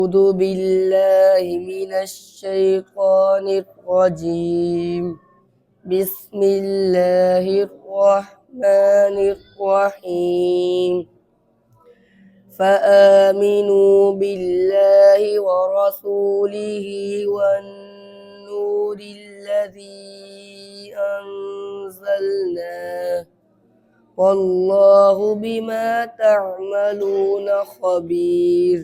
أعوذ بالله من الشيطان الرجيم. بسم الله الرحمن الرحيم. فآمنوا بالله ورسوله والنور الذي أنزلنا والله بما تعملون خبير.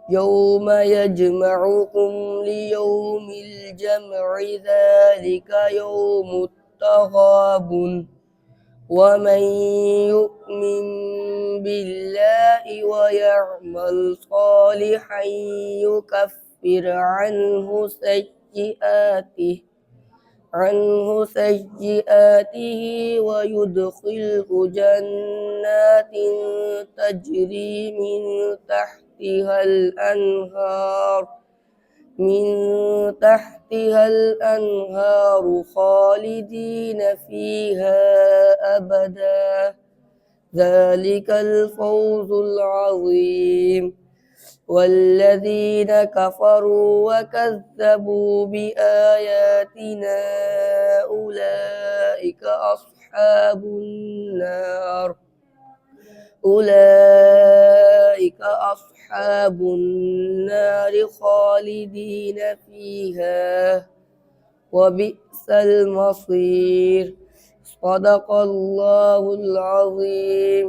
يوم يجمعكم ليوم الجمع ذلك يوم التغابن ومن يؤمن بالله ويعمل صالحا يكفر عنه سيئاته ويدخله جنات تجري من تحتها الأنهار خالدين فيها أبدا. ذلك الفوز العظيم. والذين كفروا وكذبوا بآياتنا أولئك أصحاب النار خالدين فيها وبئس المصير. صدق الله العظيم.